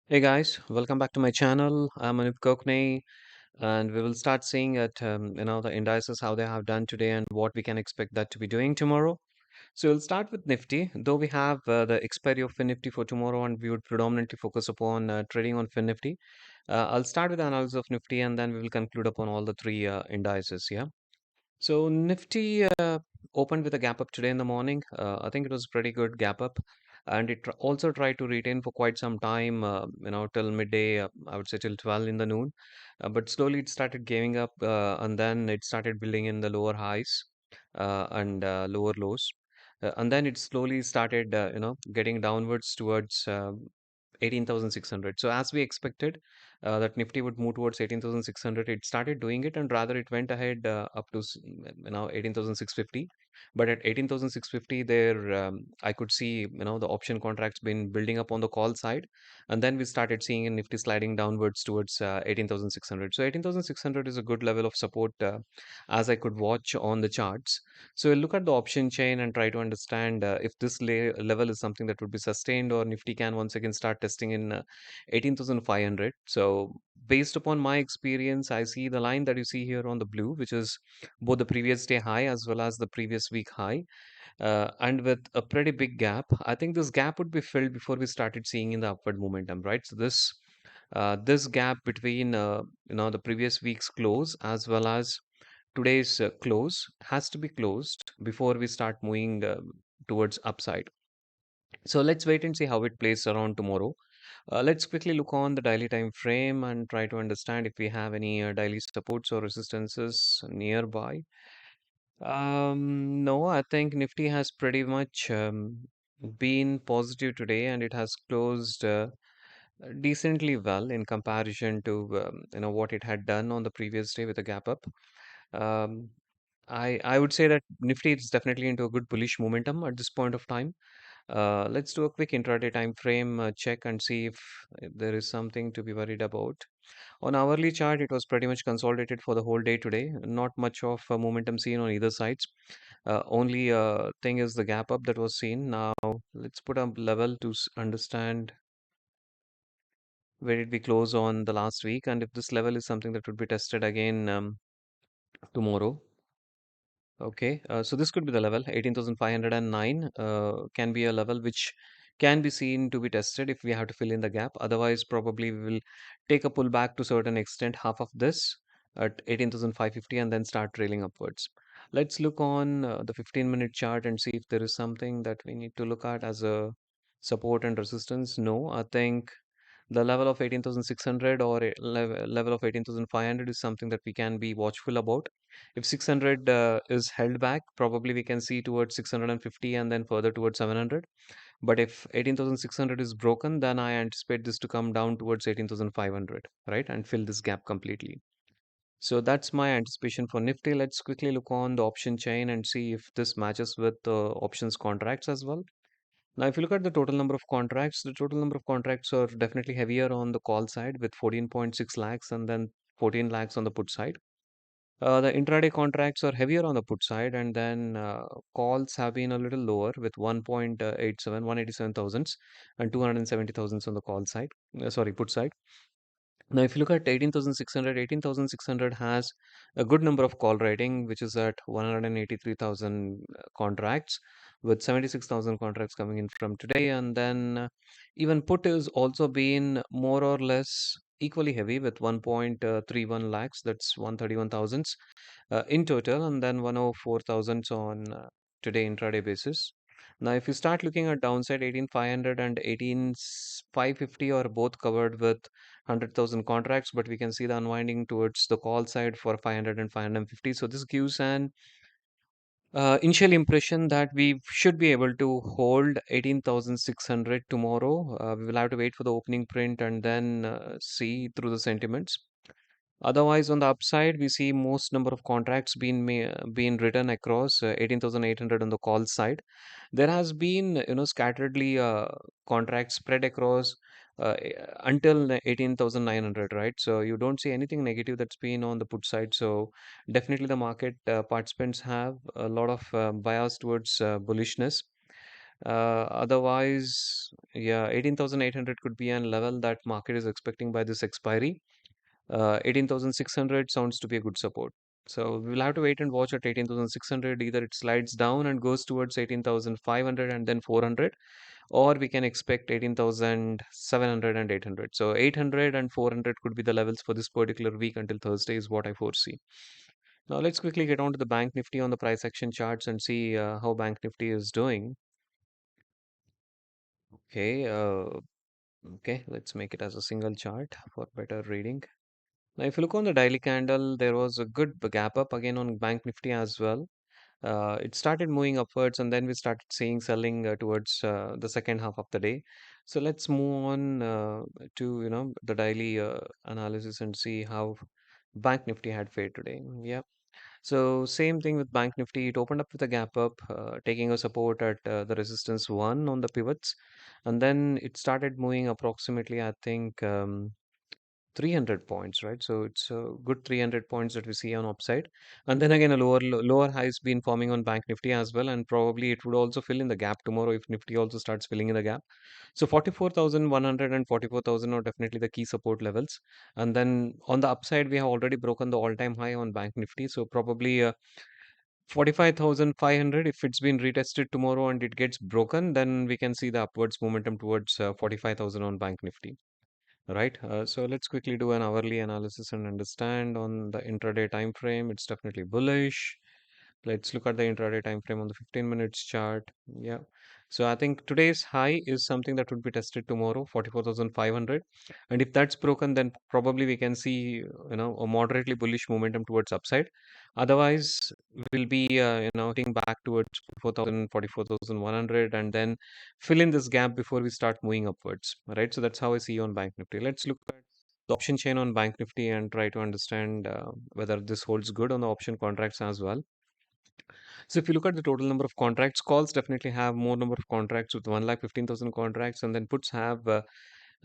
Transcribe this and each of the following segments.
Hey guys, welcome back to my channel. I'm Anup Kokney, and we will start seeing at the indices how they have done today and what we can expect that to be doing tomorrow. So we'll start with Nifty, though we have the expiry of FINNIFTY for tomorrow, and we would predominantly focus upon trading on FINNIFTY. I'll start with the analysis of Nifty, and then we will conclude upon all the three indices. Yeah. So Nifty opened with a gap up today in the morning. I think it was a pretty good gap up, and it also tried to retain for quite some time. Till midday. I would say till 12 in the noon, but slowly it started giving up, and then it started building in the lower highs and lower lows, and then it slowly started, getting downwards towards 18,600. So as we expected, that Nifty would move towards 18,600. It started doing it, and rather it went ahead up to 18,650. But at 18,650, there I could see the option contracts been building up on the call side, and then we started seeing a Nifty sliding downwards towards 18,600. So 18,600 is a good level of support as I could watch on the charts. So we'll look at the option chain and try to understand if this level is something that would be sustained or Nifty can once again start testing in 18,500. So based upon my experience, I see the line that you see here on the blue, which is both the previous day high as well as the previous week high, and with a pretty big gap. I think this gap would be filled before we started seeing in the upward momentum, right? So this gap between the previous week's close as well as today's close has to be closed before we start moving towards upside. So let's wait and see how it plays around tomorrow. Let's quickly look on the daily time frame and try to understand if we have any daily supports or resistances nearby. No, I think Nifty has pretty much been positive today, and it has closed decently well in comparison to what it had done on the previous day with a gap up. Um, I would say that Nifty is definitely into a good bullish momentum at this point of time. Let's do a quick intraday time frame check and see if there is something to be worried about. On hourly chart, it was pretty much consolidated for the whole day today. Not much of momentum seen on either sides. Only thing is the gap up that was seen. Now let's put a level to understand where did we close on the last week, and if this level is something that would be tested again tomorrow. Okay, so this could be the level 18,509 can be a level which can be seen to be tested if we have to fill in the gap. Otherwise, probably we will take a pullback to certain extent, half of this at 18,550 and then start trailing upwards. Let's look on the 15-minute chart and see if there is something that we need to look at as a support and resistance. No, I think the level of 18,600 or level of 18,500 is something that we can be watchful about. If 600 is held back, probably we can see towards 650 and then further towards 700. But if 18,600 is broken, then I anticipate this to come down towards 18,500, right? And fill this gap completely. So that's my anticipation for Nifty. Let's quickly look on the option chain and see if this matches with the options contracts as well. Now, if you look at the total number of contracts, the total number of contracts are definitely heavier on the call side with 14.6 lakhs and then 14 lakhs on the put side. The intraday contracts are heavier on the put side, and then calls have been a little lower with 1.87, 187,000 and 270,000 on the call side. Sorry, put side. Now, if you look at 18,600, 18,600 has a good number of call rating, which is at 183,000 contracts, with 76,000 contracts coming in from today. And then even put is also been more or less equally heavy with 1.31 lakhs, that's 131,000 in total, and then 104,000 on today intraday basis. Now, if you start looking at downside, 18,500 and 18,550 are both covered with 100,000 contracts, but we can see the unwinding towards the call side for 500 and 550. So this gives an initial impression that we should be able to hold 18,600 tomorrow. We will have to wait for the opening print and then see through the sentiments. Otherwise, on the upside, we see most number of contracts being written across 18,800 on the call side. There has been scatteredly contracts spread across until 18,900, right? So you don't see anything negative that's been on the put side. So definitely the market participants have a lot of bias towards bullishness. Otherwise, yeah, 18,800 could be an level that market is expecting by this expiry. 18,600 sounds to be a good support. So we'll have to wait and watch at 18,600. Either it slides down and goes towards 18,500 and then 400, or we can expect 18,700 and 800. So 800 and 400 could be the levels for this particular week until Thursday is what I foresee. Now let's quickly get on to the Bank Nifty on the price action charts and see how Bank Nifty is doing. Okay, okay, let's make it as a single chart for better reading. Now, if you look on the daily candle, there was a good gap up again on Bank Nifty as well. It started moving upwards, and then we started seeing selling towards the second half of the day. So let's move on to the daily analysis and see how Bank Nifty had fared today. Yeah. So same thing with Bank Nifty. It opened up with a gap up, taking a support at the resistance one on the pivots, and then it started moving approximately, I think. 300 points, right? So it's a good 300 points that we see on upside. And then again, a lower high has been forming on Bank Nifty as well. And probably it would also fill in the gap tomorrow if Nifty also starts filling in the gap. So 44,100 and 44,000 are definitely the key support levels. And then on the upside, we have already broken the all-time high on Bank Nifty. So probably 45,500, if it's been retested tomorrow and it gets broken, then we can see the upwards momentum towards 45,000 on Bank Nifty. Right. So let's quickly do an hourly analysis and understand on the intraday time frame. It's definitely bullish. Let's look at the intraday time frame on the 15 minutes chart. Yeah. So I think today's high is something that would be tested tomorrow, 44,500. And if that's broken, then probably we can see, a moderately bullish momentum towards upside. Otherwise, we'll be, hitting back towards 44,000, 44,100, and then fill in this gap before we start moving upwards. Right. So that's how I see on Bank Nifty. Let's look at the option chain on Bank Nifty and try to understand whether this holds good on the option contracts as well. So if you look at the total number of contracts, calls definitely have more number of contracts with 1,15,000 contracts, and then puts have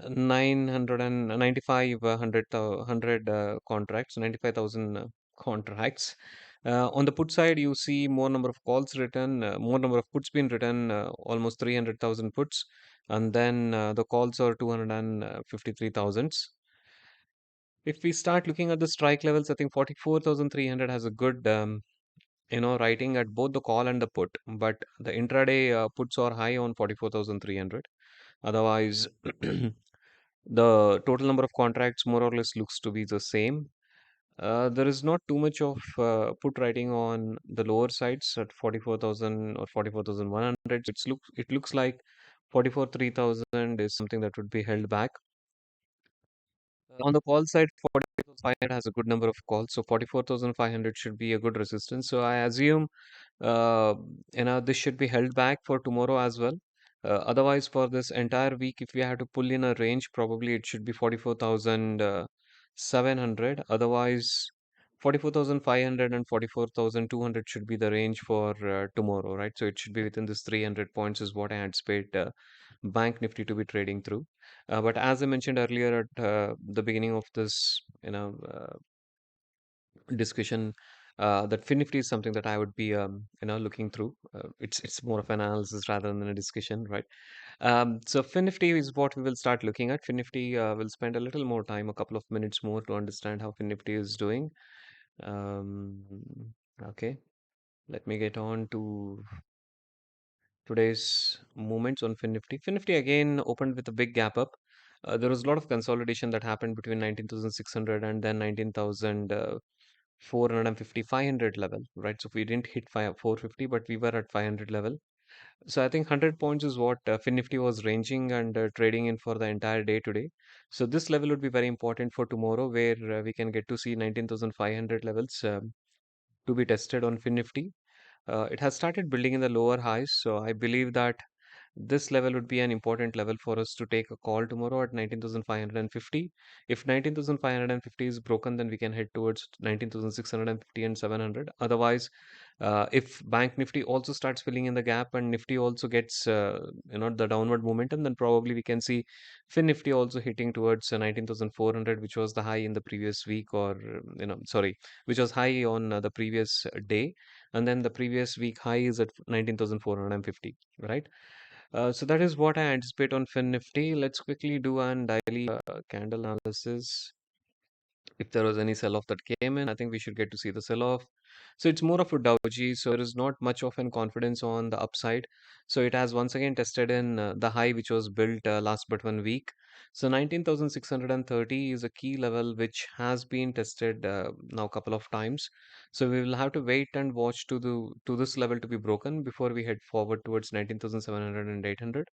995 contracts, 95,000 contracts. On the put side, you see more number of calls written, more number of puts being written, almost 300,000 puts, and then the calls are 253,000. If we start looking at the strike levels, I think 44,300 has a good writing at both the call and the put, but the intraday puts are high on 44,300. Otherwise, the total number of contracts more or less looks to be the same. There is not too much of put writing on the lower sides at 44,000 or 44,100. It looks like 44,300 is something that would be held back. On the call side, 44,500 has a good number of calls, so 44,500 should be a good resistance. So I assume uh, this should be held back for tomorrow as well. Otherwise, for this entire week, if we have to pull in a range, probably it should be 44,700. Otherwise, 44,500 and 44,200 should be the range for tomorrow, right? So it should be within this 300 points is what I anticipate Bank Nifty to be trading through. But as I mentioned earlier at the beginning of this, discussion, that FINNIFTY is something that I would be, looking through. It's more of an analysis rather than a discussion, right? So FINNIFTY is what we will start looking at. FINNIFTY will spend a little more time, a couple of minutes more to understand how FINNIFTY is doing. Um, okay, let me get on to today's movements on FINNIFTY. FINNIFTY again opened with a big gap up. There was a lot of consolidation that happened between 19,600 and then 19,450, 500 level, right? So we didn't hit 450, but we were at 500 level. So I think 100 points is what FINNIFTY was ranging and trading in for the entire day today. So this level would be very important for tomorrow, where we can get to see 19,500 levels to be tested on FINNIFTY. It has started building in the lower highs, so I believe that this level would be an important level for us to take a call tomorrow at 19,550. If 19,550 is broken, then we can head towards 19,650 and 700. Otherwise, if Bank Nifty also starts filling in the gap and Nifty also gets the downward momentum, then probably we can see Fin Nifty also hitting towards 19,400, which was the high in the previous week, or sorry, which was high on the previous day, and then the previous week high is at 19,450, right? So that is what I anticipate on FinNifty. Let's quickly do an daily candle analysis. If there was any sell-off that came in, I think we should get to see the sell-off. So it's more of a doji, so there is not much of an confidence on the upside. So it has once again tested in the high which was built last but 1 week. So 19,630 is a key level which has been tested now a couple of times. So we will have to wait and watch to this level to be broken before we head forward towards 19,700 and 800.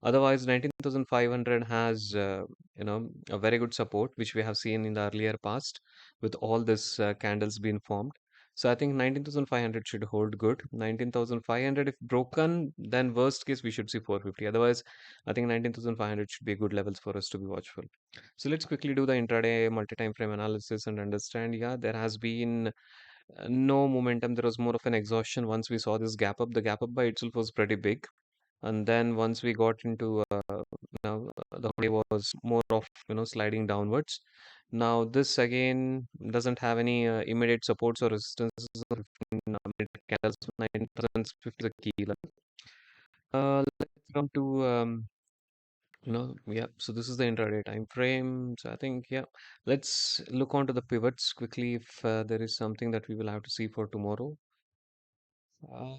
Otherwise, 19,500 has a very good support which we have seen in the earlier past with all this candles being formed. So I think 19,500 should hold good. 19,500 if broken, then worst case we should see 450. Otherwise, I think 19,500 should be good levels for us to be watchful. So let's quickly do the intraday multi-time frame analysis and understand. Yeah, there has been no momentum. There was more of an exhaustion once we saw this gap up. The gap up by itself was pretty big, and then once we got into the day was more of sliding downwards. Now this again doesn't have any immediate supports or resistances of 15 minute candles. 9,050 is a key level. Let's come to yeah, so this is the intraday time frame. So I think, yeah, let's look onto the pivots quickly if there is something that we will have to see for tomorrow. uh,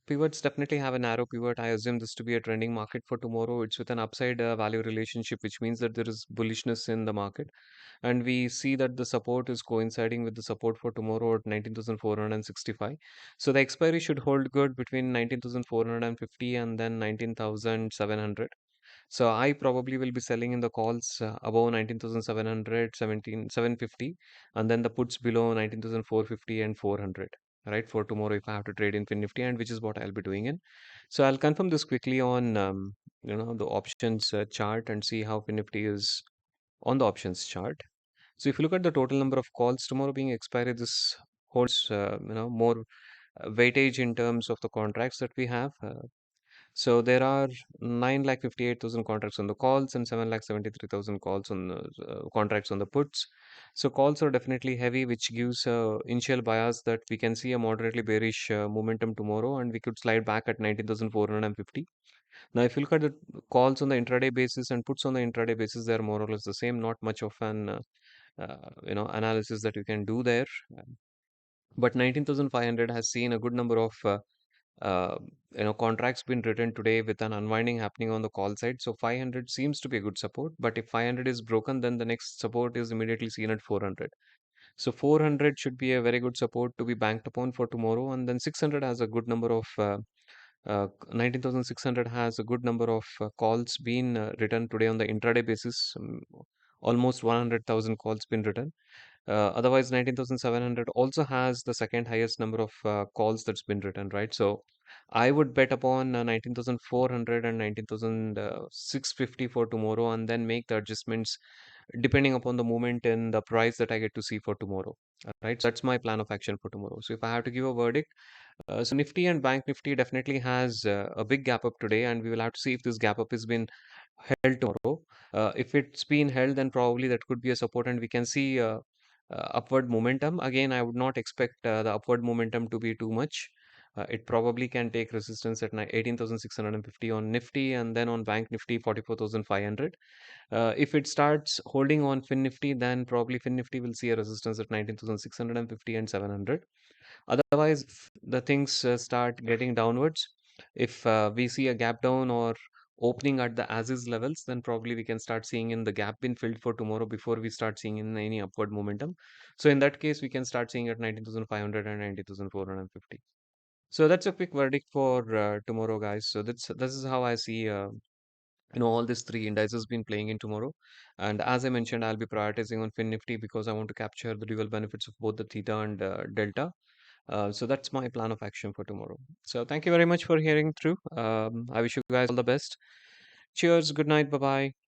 Pivots definitely have a narrow pivot. I assume this to be a trending market for tomorrow. It's with an upside value relationship, which means that there is bullishness in the market. And we see that the support is coinciding with the support for tomorrow at 19,465. So the expiry should hold good between 19,450 and then 19,700. So I probably will be selling in the calls above 19,700, 750, and then the puts below 19,450 and 400, right? For tomorrow, if I have to trade in FinNifty, and which is what I'll be doing in. So I'll confirm this quickly on, the options chart and see how FinNifty is on the options chart. So if you look at the total number of calls tomorrow being expired, this holds, more weightage in terms of the contracts that we have. So there are 9,58,000 contracts on the calls and 7,73,000 calls on the contracts on the puts. So calls are definitely heavy, which gives initial bias that we can see a moderately bearish momentum tomorrow, and we could slide back at 19,450. Now, if you look at the calls on the intraday basis and puts on the intraday basis, they are more or less the same. Not much of an analysis that you can do there. But 19,500 has seen a good number of uh, contracts been written today with an unwinding happening on the call side. So 500 seems to be a good support, but if 500 is broken, then the next support is immediately seen at 400. So 400 should be a very good support to be banked upon for tomorrow, and then 600 has a good number of 19,600 has a good number of calls being written today on the intraday basis. Almost 100,000 calls been written. Otherwise, 19,700 also has the second highest number of calls that's been written, right? So I would bet upon 19,400 and 19,650 for tomorrow and then make the adjustments depending upon the movement in the price that I get to see for tomorrow. Right. So that's my plan of action for tomorrow. So if I have to give a verdict, so Nifty and Bank Nifty definitely has a big gap up today, and we will have to see if this gap up has been held tomorrow. If it's been held, then probably that could be a support, and we can see upward momentum. Again, I would not expect the upward momentum to be too much. It probably can take resistance at 18,650 on Nifty, and then on Bank Nifty 44,500. If it starts holding on FinNifty, then probably FinNifty will see a resistance at 19,650 and 700. Otherwise, if the things start getting downwards, if we see a gap down or opening at the as is levels, then probably we can start seeing in the gap being filled for tomorrow before we start seeing in any upward momentum. So in that case, we can start seeing at 19,500 and 19,450. So that's a quick verdict for tomorrow, guys. So this is how I see all these three indices been playing in tomorrow. And as I mentioned, I'll be prioritizing on FinNifty because I want to capture the dual benefits of both the theta and delta. So that's my plan of action for tomorrow. So thank you very much for hearing through. I wish you guys all the best. Cheers. Good night. Bye bye.